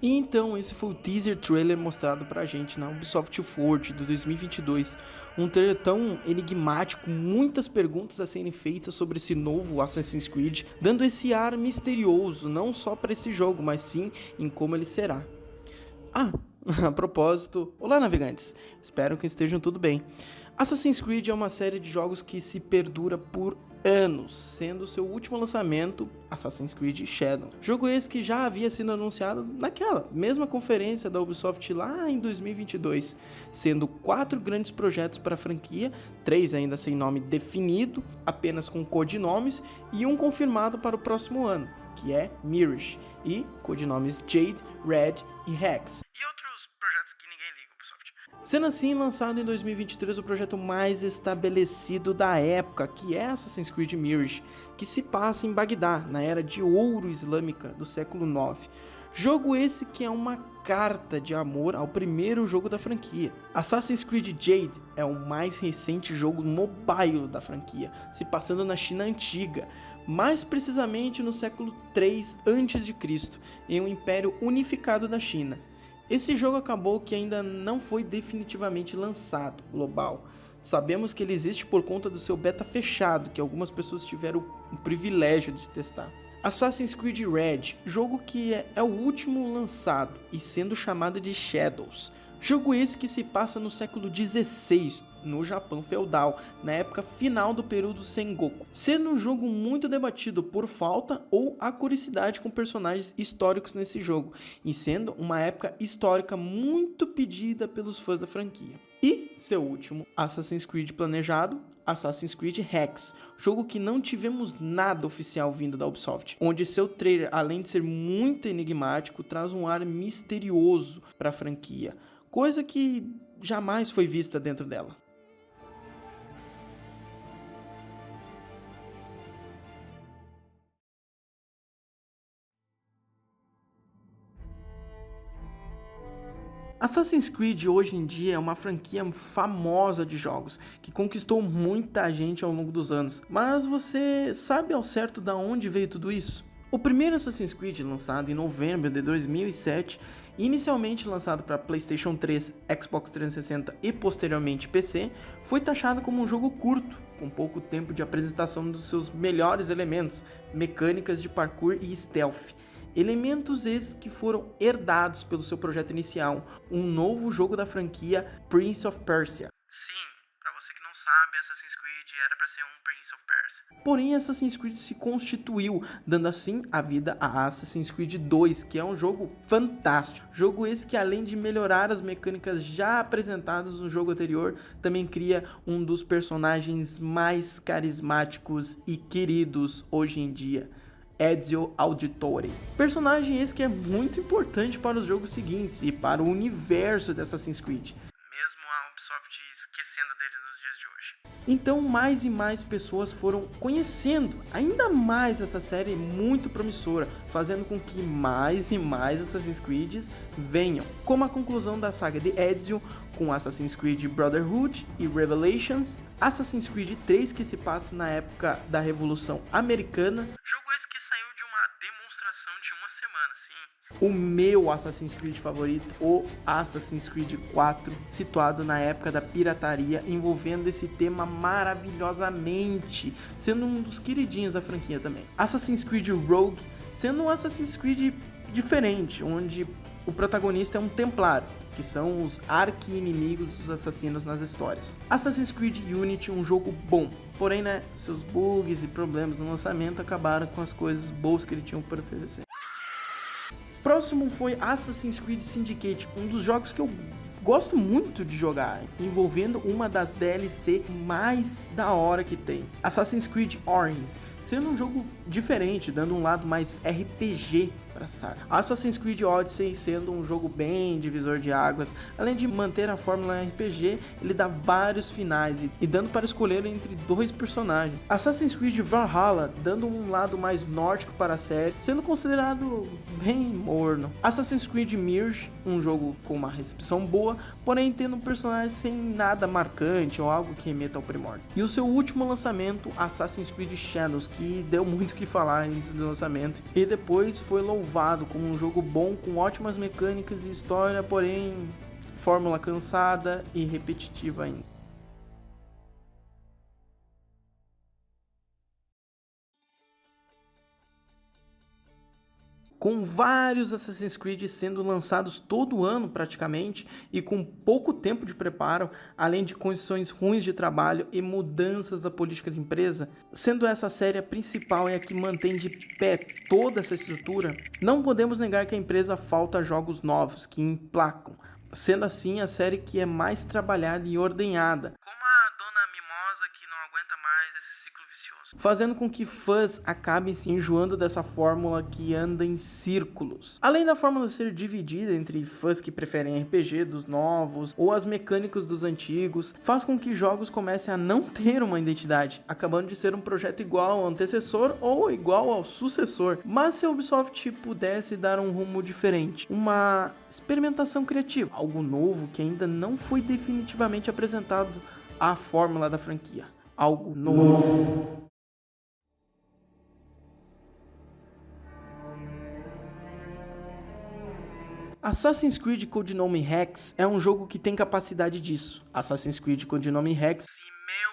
E então, esse foi o teaser trailer mostrado pra gente na Ubisoft Forward do 2022. Um trailer tão enigmático, muitas perguntas a serem feitas sobre esse novo Assassin's Creed, dando esse ar misterioso, não só para esse jogo, mas sim em como ele será. Ah, a propósito, olá navegantes, espero que estejam tudo bem. Assassin's Creed é uma série de jogos que se perdura por anos, sendo seu último lançamento Assassin's Creed Shadows. Jogo esse que já havia sido anunciado naquela mesma conferência da Ubisoft lá em 2022, sendo 4 grandes projetos para a franquia, 3 ainda sem nome definido, apenas com codinomes, e um confirmado para o próximo ano, que é Mirage, e codinomes Jade, Red e Hex. E outros projetos que ninguém liga, Ubisoft. Sendo assim, lançado em 2023 o projeto mais estabelecido da época, que é Assassin's Creed Mirage, que se passa em Bagdá, na era de ouro islâmica do século IX. Jogo esse que é uma carta de amor ao primeiro jogo da franquia. Assassin's Creed Jade é o mais recente jogo mobile da franquia, se passando na China antiga, mais precisamente no século III a.C., em um império unificado da China. Esse jogo acabou que ainda não foi definitivamente lançado global. Sabemos que ele existe por conta do seu beta fechado, que algumas pessoas tiveram o privilégio de testar. Assassin's Creed Red, jogo que é o último lançado e sendo chamado de Shadows. Jogo esse que se passa no século XVI, no Japão feudal, na época final do período Sengoku, sendo um jogo muito debatido por falta ou acuricidade com personagens históricos nesse jogo, e sendo uma época histórica muito pedida pelos fãs da franquia. E seu último Assassin's Creed planejado, Assassin's Creed Hex, jogo que não tivemos nada oficial vindo da Ubisoft, onde seu trailer, além de ser muito enigmático, traz um ar misterioso para a franquia, coisa que jamais foi vista dentro dela. Assassin's Creed hoje em dia é uma franquia famosa de jogos, que conquistou muita gente ao longo dos anos. Mas você sabe ao certo de onde veio tudo isso? O primeiro Assassin's Creed, lançado em novembro de 2007, inicialmente lançado para PlayStation 3, Xbox 360 e posteriormente PC, foi taxado como um jogo curto, com pouco tempo de apresentação dos seus melhores elementos, mecânicas de parkour e stealth. Elementos esses que foram herdados pelo seu projeto inicial, um novo jogo da franquia Prince of Persia. Sim, para você que não sabe, Assassin's Creed era para ser um Prince of Persia. Porém, Assassin's Creed se constituiu, dando assim a vida a Assassin's Creed 2, que é um jogo fantástico. Jogo esse que, além de melhorar as mecânicas já apresentadas no jogo anterior, também cria um dos personagens mais carismáticos e queridos hoje em dia, Ezio Auditore. Personagem esse que é muito importante para os jogos seguintes e para o universo de Assassin's Creed, mesmo a Ubisoft esquecendo dele nos dias de hoje. Então mais e mais pessoas foram conhecendo ainda mais essa série muito promissora, fazendo com que mais e mais Assassin's Creed venham, como a conclusão da saga de Ezio com Assassin's Creed Brotherhood e Revelations, Assassin's Creed 3 que se passa na época da Revolução Americana, jogo esse que saiu de uma demonstração de uma semana, sim. O meu Assassin's Creed favorito, o Assassin's Creed 4, situado na época da pirataria, envolvendo esse tema maravilhosamente, sendo um dos queridinhos da franquia também. Assassin's Creed Rogue, sendo um Assassin's Creed diferente, onde o protagonista é um templário, que são os arqui-inimigos dos assassinos nas histórias. Assassin's Creed Unity, um jogo bom, porém, seus bugs e problemas no lançamento acabaram com as coisas boas que ele tinha para oferecer. Próximo foi Assassin's Creed Syndicate, um dos jogos que eu gosto muito de jogar, envolvendo uma das DLC mais da hora que tem, Assassin's Creed Origins, sendo um jogo diferente, dando um lado mais RPG para a saga. Assassin's Creed Odyssey sendo um jogo bem divisor de águas, além de manter a fórmula RPG, ele dá vários finais e dando para escolher entre 2 personagens. Assassin's Creed Valhalla dando um lado mais nórdico para a série, sendo considerado bem morno. Assassin's Creed Mirage, um jogo com uma recepção boa, porém tendo um personagem sem nada marcante ou algo que remeta ao primórdio. E o seu último lançamento, Assassin's Creed Shadows, que deu muito o que falar antes do lançamento, e depois foi louvado como um jogo bom com ótimas mecânicas e história, porém fórmula cansada e repetitiva ainda. Com vários Assassin's Creed sendo lançados todo ano praticamente e com pouco tempo de preparo, além de condições ruins de trabalho e mudanças da política da empresa, sendo essa série a principal e a que mantém de pé toda essa estrutura, não podemos negar que a empresa falta jogos novos que emplacam, sendo assim a série que é mais trabalhada e ordenhada, como a Dona Mimosa que não aguenta mais esse ciclo vicioso, fazendo com que fãs acabem se enjoando dessa fórmula que anda em círculos. Além da fórmula ser dividida entre fãs que preferem RPG dos novos ou as mecânicas dos antigos, faz com que jogos comecem a não ter uma identidade, acabando de ser um projeto igual ao antecessor ou igual ao sucessor. Mas se a Ubisoft pudesse dar um rumo diferente, uma experimentação criativa, algo novo que ainda não foi definitivamente apresentado à fórmula da franquia, algo novo. Assassin's Creed Codinome Rex é um jogo que tem capacidade disso. Assassin's Creed Codinome Rex, e meu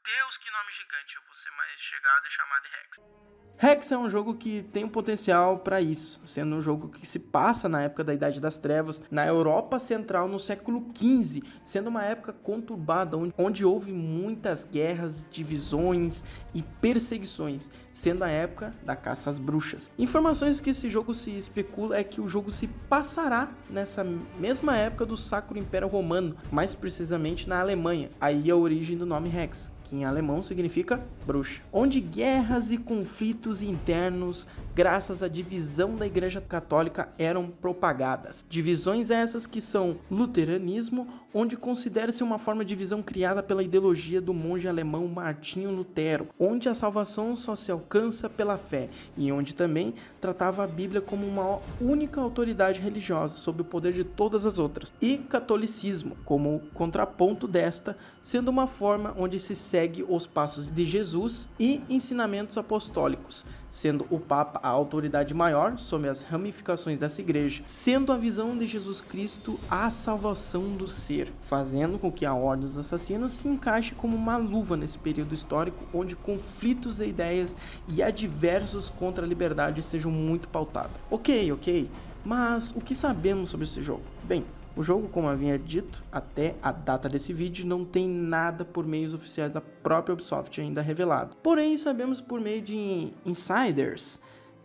Deus, que nome gigante, eu vou ser mais chegado e chamar de Rex. Rex é um jogo que tem um potencial para isso, sendo um jogo que se passa na época da Idade das Trevas, na Europa Central no século XV, sendo uma época conturbada, onde houve muitas guerras, divisões e perseguições, sendo a época da caça às bruxas. Informações que esse jogo se especula é que o jogo se passará nessa mesma época do Sacro Império Romano, mais precisamente na Alemanha, aí a origem do nome Rex, que em alemão significa bruxa, onde guerras e conflitos internos, graças à divisão da Igreja Católica, eram propagadas. Divisões essas que são luteranismo, onde considera-se uma forma de visão criada pela ideologia do monge alemão Martinho Lutero, onde a salvação só se alcança pela fé, e onde também tratava a Bíblia como uma única autoridade religiosa, sob o poder de todas as outras, e catolicismo como contraponto desta, sendo uma forma onde se segue os passos de Jesus e ensinamentos apostólicos, sendo o Papa a autoridade maior sobre as ramificações dessa igreja, sendo a visão de Jesus Cristo a salvação do ser, fazendo com que a Ordem dos Assassinos se encaixe como uma luva nesse período histórico onde conflitos de ideias e adversos contra a liberdade sejam muito pautados. Ok, mas o que sabemos sobre esse jogo? Bem, o jogo, como havia dito, até a data desse vídeo não tem nada por meios oficiais da própria Ubisoft ainda revelado. Porém, sabemos por meio de insiders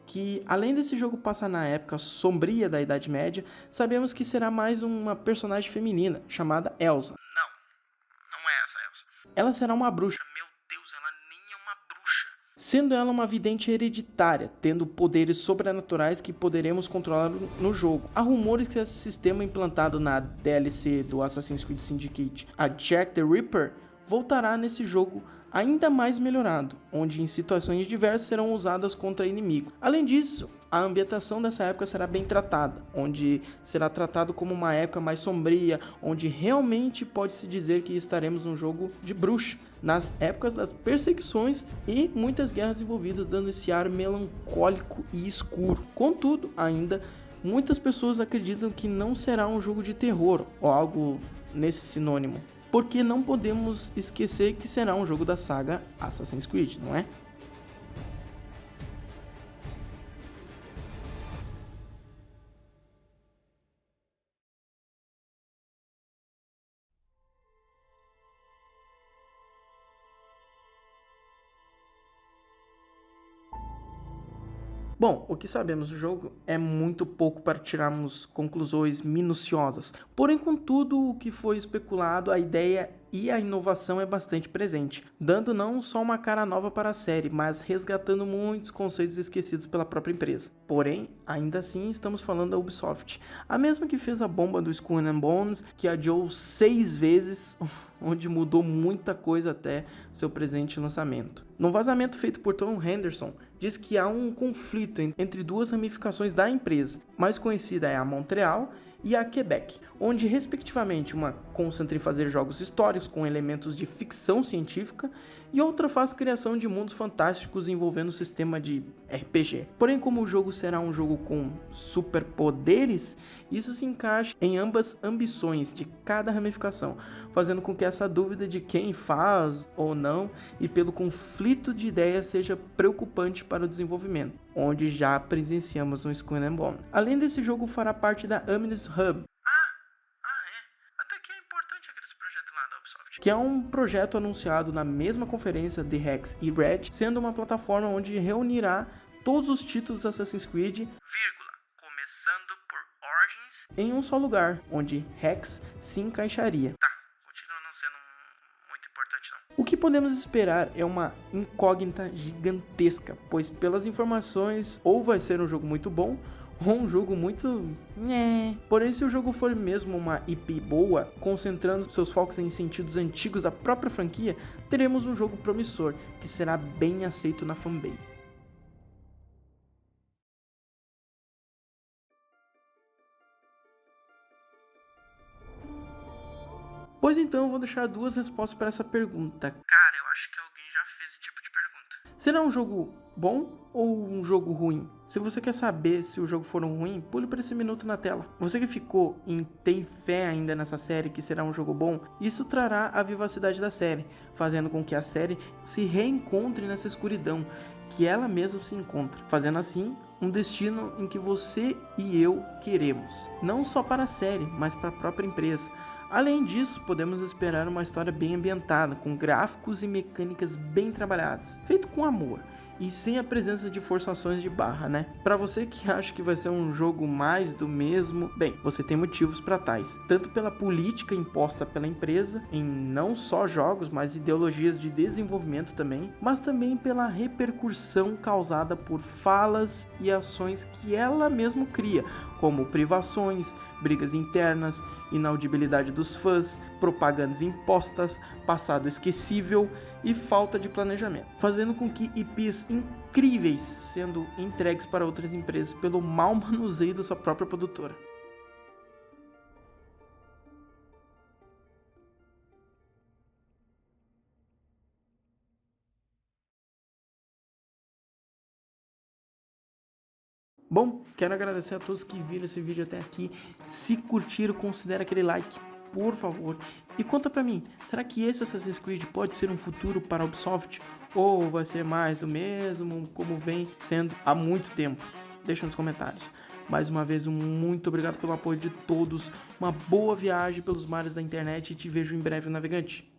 que, além desse jogo passar na época sombria da Idade Média, sabemos que será mais uma personagem feminina chamada Elsa. Não é essa Elsa. Ela será uma bruxa. Meu Deus, ela nem é uma bruxa. Sendo ela uma vidente hereditária, tendo poderes sobrenaturais que poderemos controlar no jogo. Há rumores que esse sistema implantado na DLC do Assassin's Creed Syndicate, a Jack the Ripper, voltará nesse jogo ainda mais melhorado, onde em situações diversas serão usadas contra inimigo. Além disso, a ambientação dessa época será bem tratada, onde será tratado como uma época mais sombria, onde realmente pode-se dizer que estaremos num jogo de bruxa, nas épocas das perseguições e muitas guerras envolvidas, dando esse ar melancólico e escuro. Contudo, ainda, muitas pessoas acreditam que não será um jogo de terror ou algo nesse sinônimo, porque não podemos esquecer que será um jogo da saga Assassin's Creed, não é? Bom, o que sabemos do jogo é muito pouco para tirarmos conclusões minuciosas. Porém, contudo, o que foi especulado, a ideia e a inovação é bastante presente, dando não só uma cara nova para a série, mas resgatando muitos conceitos esquecidos pela própria empresa. Porém, ainda assim estamos falando da Ubisoft, a mesma que fez a bomba do Skull and Bones, que adiou 6 vezes, onde mudou muita coisa até seu presente lançamento. No vazamento feito por Tom Henderson, diz que há um conflito entre duas ramificações da empresa, mais conhecida é a Montreal e a Quebec, onde respectivamente uma concentra em fazer jogos históricos com elementos de ficção científica e outra faz criação de mundos fantásticos envolvendo o sistema de RPG. Porém, como o jogo será um jogo com superpoderes, isso se encaixa em ambas ambições de cada ramificação, fazendo com que essa dúvida de quem faz ou não e pelo conflito de ideias seja preocupante para o desenvolvimento, onde já presenciamos um Skull and Bones. Além desse jogo, fará parte da Omnius Hub, que é um projeto anunciado na mesma conferência de Rex e Red, sendo uma plataforma onde reunirá todos os títulos Assassin's Creed, começando por Origins, em um só lugar, onde Rex se encaixaria. Continua não sendo muito importante não. O que podemos esperar é uma incógnita gigantesca, pois pelas informações, ou vai ser um jogo muito bom, ou um jogo muito... Porém, se o jogo for mesmo uma IP boa, concentrando seus focos em sentidos antigos da própria franquia, teremos um jogo promissor, que será bem aceito na fanbase. Pois então, eu vou deixar duas respostas para essa pergunta. Cara, eu acho que alguém já fez esse tipo de pergunta. Será um jogo bom ou um jogo ruim? Se você quer saber se o jogo for ruim, pule para esse minuto na tela. Você que ficou e tem fé ainda nessa série que será um jogo bom, isso trará a vivacidade da série, fazendo com que a série se reencontre nessa escuridão que ela mesma se encontra, fazendo assim um destino em que você e eu queremos, não só para a série, mas para a própria empresa. Além disso, podemos esperar uma história bem ambientada, com gráficos e mecânicas bem trabalhadas, feito com amor e sem a presença de forçações de barra, né? Para você que acha que vai ser um jogo mais do mesmo, bem, você tem motivos para tais, tanto pela política imposta pela empresa em não só jogos, mas ideologias de desenvolvimento também, mas também pela repercussão causada por falas e ações que ela mesma cria, como privações, brigas internas, inaudibilidade dos fãs, propagandas impostas, passado esquecível e falta de planejamento, fazendo com que IPs incríveis sendo entregues para outras empresas pelo mau manuseio da sua própria produtora. Bom, quero agradecer a todos que viram esse vídeo até aqui. Se curtiram, considere aquele like, por favor. E conta pra mim, será que esse Assassin's Creed pode ser um futuro para a Ubisoft? Ou vai ser mais do mesmo, como vem sendo há muito tempo? Deixa nos comentários. Mais uma vez, muito obrigado pelo apoio de todos. Uma boa viagem pelos mares da internet e te vejo em breve, navegante.